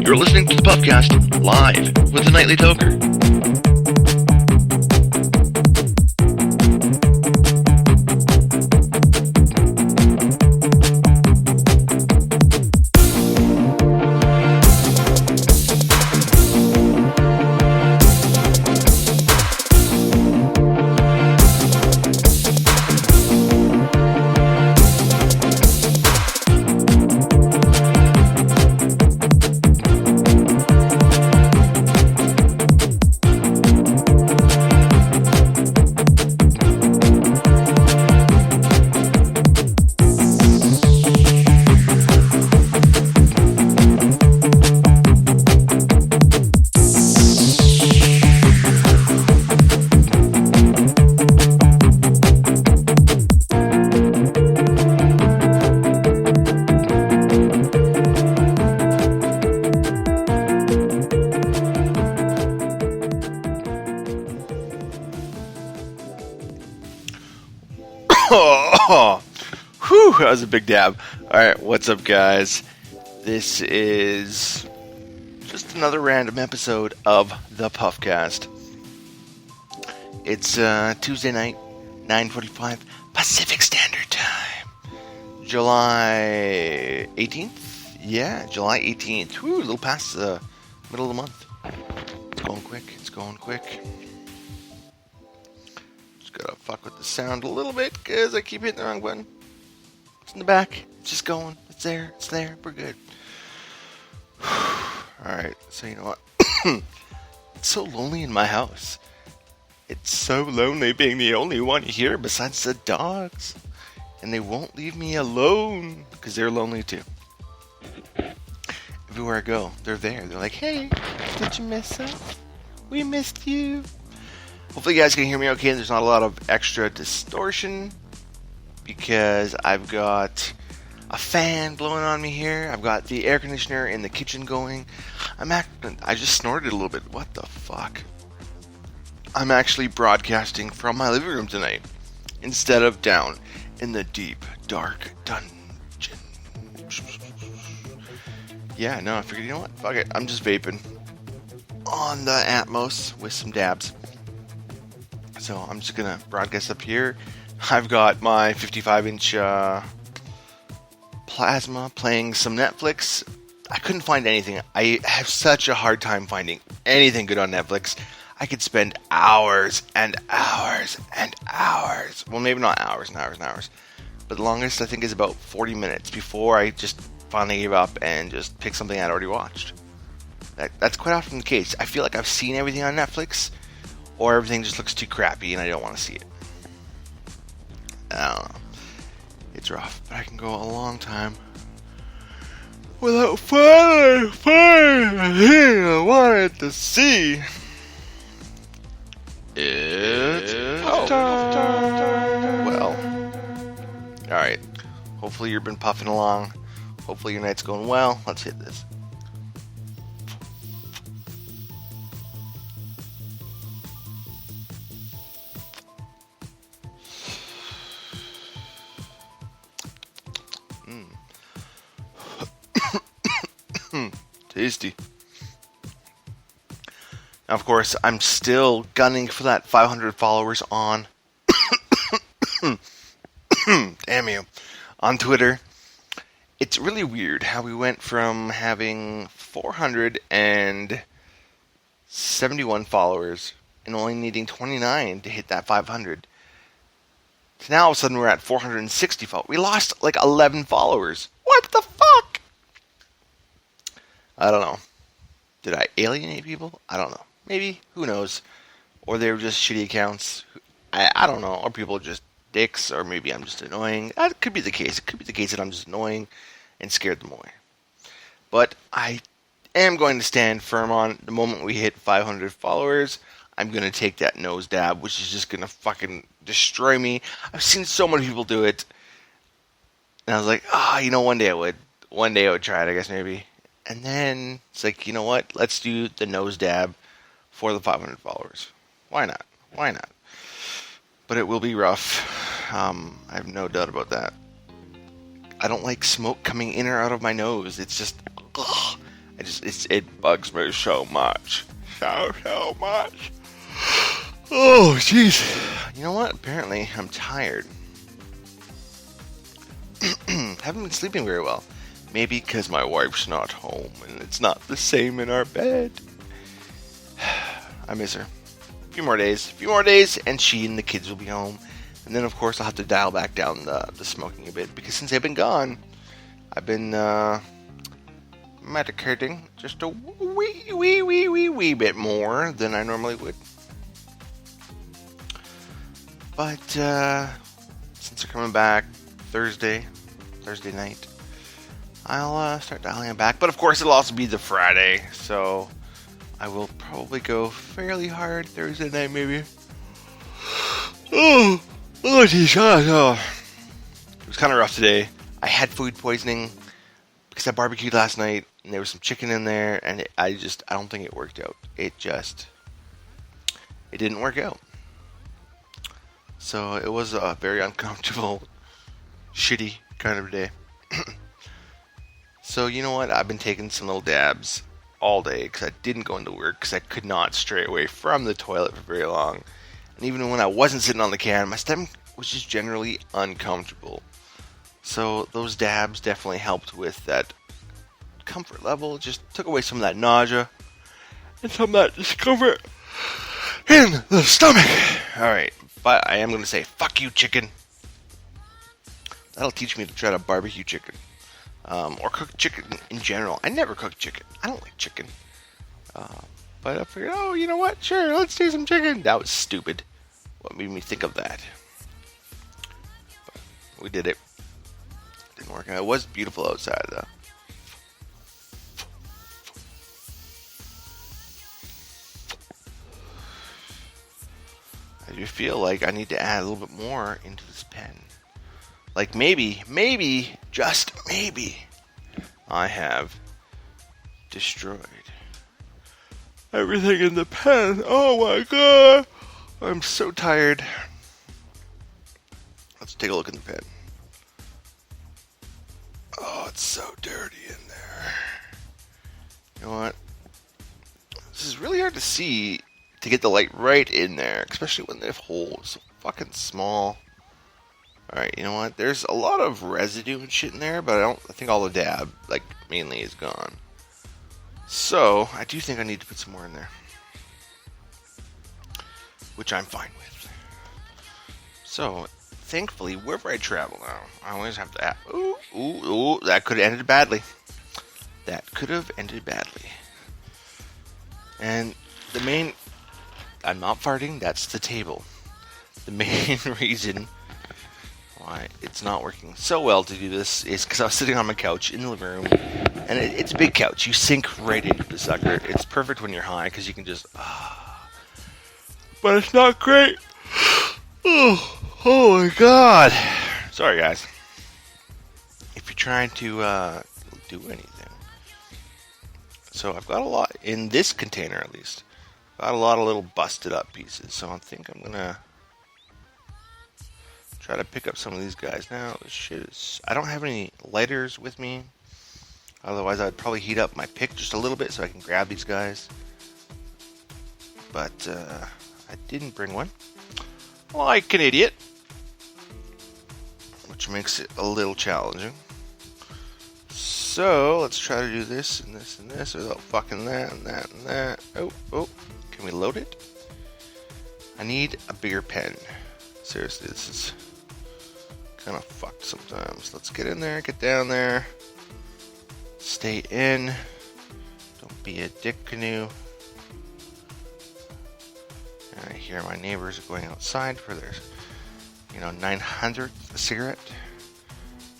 You're listening to the ThePuffCast live with the Nightly Toker. Oh, whew, that was a big dab. Alright, what's up, guys? This is just another random episode of the ThePuffCast. It's Tuesday night, 9:45 Pacific Standard Time. July 18th? Yeah, July 18th. Whew, a little past the middle of the month. It's going quick. Gotta fuck with the sound a little bit because I keep hitting the wrong button. It's in the back. It's just going. It's there. We're good. Alright, so you know what? It's so lonely in my house. It's so lonely being the only one here besides the dogs. And they won't leave me alone because they're lonely too. Everywhere I go, they're there. They're like, hey, did you miss us? We missed you. Hopefully you guys can hear me okay and there's not a lot of extra distortion because I've got a fan blowing on me here. I've got the air conditioner in the kitchen going. I just snorted a little bit. What the fuck? I'm actually broadcasting from my living room tonight instead of down in the deep, dark dungeon. Yeah, no, I figured, you know what? Fuck it. I'm just vaping on the Atmos with some dabs. So I'm just going to broadcast up here. I've got my 55-inch plasma playing some Netflix. I couldn't find anything. I have such a hard time finding anything good on Netflix. I could spend hours and hours and hours. Well, maybe not hours and hours and hours. But the longest I think is about 40 minutes before I just finally gave up and just picked something I'd already watched. That's quite often the case. I feel like I've seen everything on Netflix, or everything just looks too crappy and I don't want to see it. I don't know. It's rough, but I can go a long time without finding the thing I wanted to see. It's time. Well, alright. Hopefully you've been puffing along. Hopefully your night's going well. Let's hit this. Tasty. Now, of course, I'm still gunning for that 500 followers on damn you, on Twitter. It's really weird how we went from having 471 followers and only needing 29 to hit that 500. So now all of a sudden we're at 460 followers. We lost like 11 followers. What the fuck? I don't know. Did I alienate people? I don't know. Maybe. Who knows? Or they were just shitty accounts. I don't know. Or people are just dicks. Or maybe I'm just annoying. That could be the case. It could be the case that I'm just annoying and scared them away. But I am going to stand firm on the moment we hit 500 followers. I'm going to take that nose dab, which is just going to fucking destroy me. I've seen so many people do it. And I was like, you know, one day I would. One day I would try it, I guess, maybe. And then it's like, you know what? Let's do the nose dab for the 500 followers. Why not? But it will be rough. I have no doubt about that. I don't like smoke coming in or out of my nose. It's just, ugh. It bugs me so much. So much. Oh, jeez. You know what? Apparently, I'm tired. Haven't been sleeping very well. Maybe because my wife's not home and it's not the same in our bed. I miss her. A few more days, and she and the kids will be home. And then, of course, I'll have to dial back down the smoking a bit, because since they've been gone, I've been medicating just a wee bit more than I normally would. But since they're coming back Thursday night, I'll start dialing them back. But, of course, it'll also be the Friday, so I will probably go fairly hard Thursday night, maybe. Oh, geez. Oh. It was kind of rough today. I had food poisoning because I barbecued last night, and there was some chicken in there, and I don't think it worked out. It didn't work out. So it was a very uncomfortable, shitty kind of day. So you know what? I've been taking some little dabs all day because I didn't go into work because I could not stray away from the toilet for very long. And even when I wasn't sitting on the can, my stomach was just generally uncomfortable. So those dabs definitely helped with that comfort level. Just took away some of that nausea and some of that discomfort in the stomach. Alright, but I am going to say, fuck you, chicken. That'll teach me to try to barbecue chicken. Or cook chicken in general. I never cook chicken. I don't like chicken. But I figured, oh, you know what? Sure, let's do some chicken. That was stupid. What made me think of that? But we did it. Didn't work out. It was beautiful outside, though. I do feel like I need to add a little bit more into this pen. Like maybe, just maybe, I have destroyed everything in the pen. Oh my god! I'm so tired. Let's take a look in the pen. Oh, it's so dirty in there. You know what? This is really hard to see to get the light right in there, especially when the hole is so fucking small. Alright, you know what? There's a lot of residue and shit in there, but I think all the dab, mainly is gone. So, I do think I need to put some more in there. Which I'm fine with. So, thankfully, wherever I travel now, I always have to add... Ooh, that could have ended badly. And the main... I'm not farting, that's the table. The main reason why it's not working so well to do this is because I was sitting on my couch in the living room, and it's a big couch. You sink right into the sucker. It's perfect when you're high because you can just... But it's not great. Oh my god. Sorry, guys. If you're trying to do anything. So I've got a lot, in this container at least, got a lot of little busted up pieces. So I think I'm going to try to pick up some of these guys now. This shit is... I don't have any lighters with me. Otherwise, I'd probably heat up my pick just a little bit so I can grab these guys. But I didn't bring one. Like an idiot. Which makes it a little challenging. So, let's try to do this and this and this without fucking that and that and that. Oh. Can we load it? I need a bigger pen. Seriously, this is kind of fucked sometimes. Let's get in there, get down there. Stay in. Don't be a dick canoe. And I hear my neighbors are going outside for their, 900th cigarette.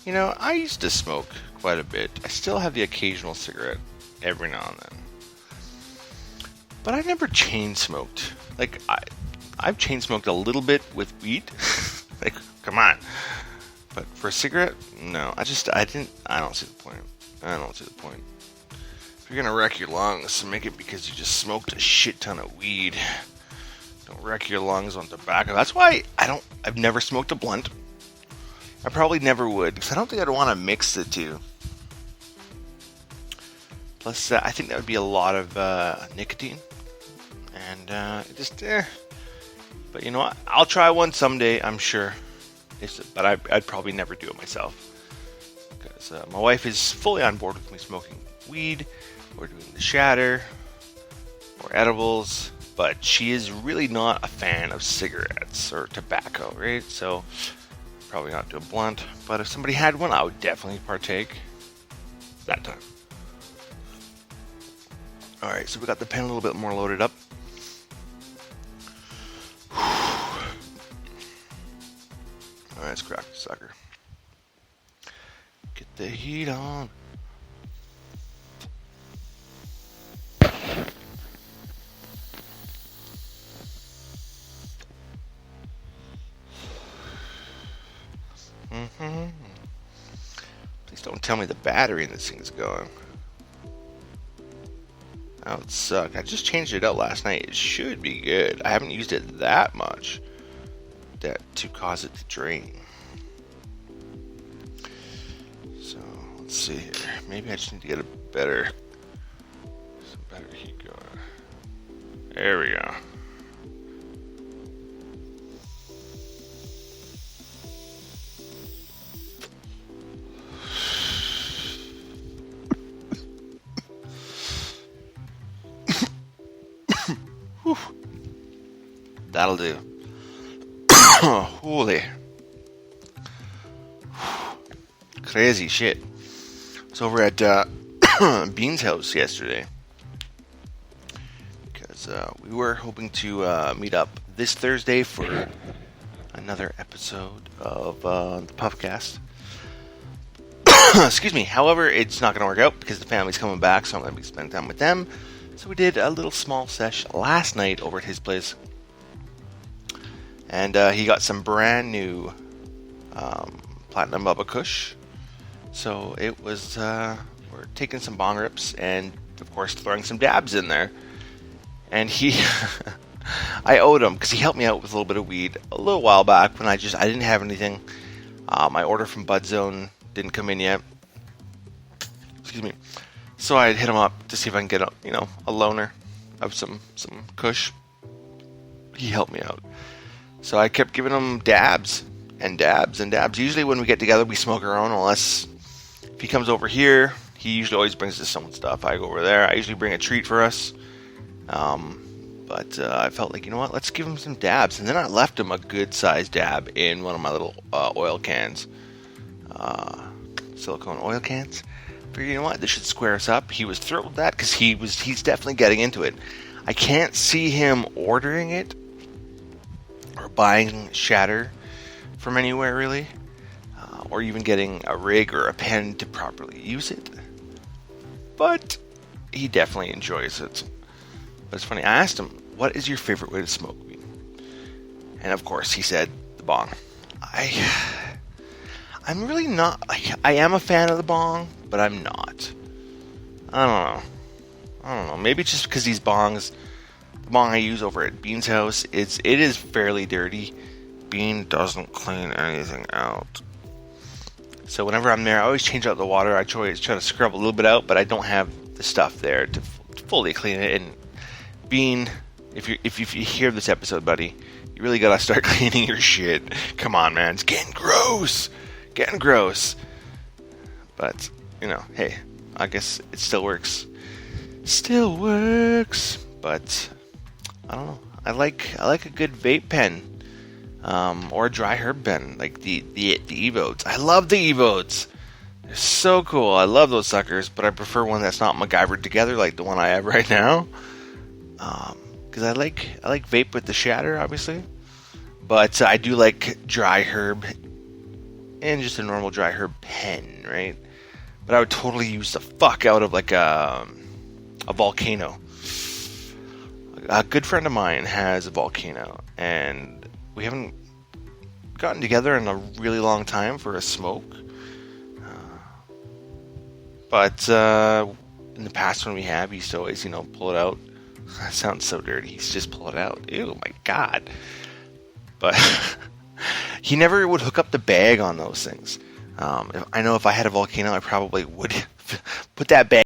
I used to smoke quite a bit. I still have the occasional cigarette every now and then. But I never chain smoked. I've chain smoked a little bit with weed. Come on. But for a cigarette, no. I don't see the point. If you're gonna wreck your lungs, make it because you just smoked a shit ton of weed. Don't wreck your lungs on tobacco. That's why I've never smoked a blunt. I probably never would, because I don't think I'd want to mix the two. Plus, I think that would be a lot of nicotine. And But you know what? I'll try one someday, I'm sure. But I'd probably never do it myself. Because my wife is fully on board with me smoking weed, or doing the shatter, or edibles. But she is really not a fan of cigarettes or tobacco, right? So, probably not do a blunt. But if somebody had one, I would definitely partake that time. Alright, so we got the pen a little bit more loaded up. Alright, let's crack the sucker. Get the heat on. Please don't tell me the battery in this thing is going. That would suck. I just changed it out last night. It should be good. I haven't used it that much to cause it to drain. So let's see here. Maybe I just need to get some better heat going. There we go. That'll do. Holy. Crazy shit. I was over at Bean's house yesterday. Because we were hoping to meet up this Thursday for another episode of the ThePuffCast. Excuse me. However, it's not going to work out because the family's coming back, so I'm going to be spending time with them. So we did a little small sesh last night over at his place. And he got some brand new Platinum Bubba Kush. So it was, we're taking some bong rips and, of course, throwing some dabs in there. And I owed him because he helped me out with a little bit of weed a little while back when I didn't have anything. My order from Bud Zone didn't come in yet. Excuse me. So I hit him up to see if I can get a loaner of some Kush. He helped me out. So I kept giving him dabs and dabs and dabs. Usually when we get together, we smoke our own, unless if he comes over here, he usually always brings his own stuff. I go over there. I usually bring a treat for us. But I felt like, you know what, let's give him some dabs. And then I left him a good-sized dab in one of my little oil cans. Silicone oil cans. Figured, you know what, this should square us up. He was thrilled with that because he's definitely getting into it. I can't see him ordering it or buying shatter from anywhere, really. Or even getting a rig or a pen to properly use it. But he definitely enjoys it. But it's funny, I asked him, what is your favorite way to smoke weed? And of course, he said, the bong. I'm really not, I am a fan of the bong, but I'm not. I don't know. Maybe it's just because these bongs, the bong I use over at Bean's house, it is fairly dirty. Bean doesn't clean anything out. So whenever I'm there, I always change out the water. I try to scrub a little bit out, but I don't have the stuff there to fully clean it. And Bean, if you hear this episode, buddy, you really gotta start cleaning your shit. Come on, man, it's getting gross. But hey, I guess it still works. But I don't know. I like a good vape pen. Or a dry herb pen, like the Evodes. I love the Evodes. They're so cool. I love those suckers, but I prefer one that's not MacGyvered together like the one I have right now. Because I like vape with the shatter, obviously, but I do like dry herb and just a normal dry herb pen, right? But I would totally use the fuck out of like a Volcano. A good friend of mine has a Volcano, and we haven't gotten together in a really long time for a smoke. But in the past when we have, he used to always, pull it out. That sounds so dirty. He's just pull it out. Ew, my God. But he never would hook up the bag on those things. I know if I had a Volcano, I probably would put that bag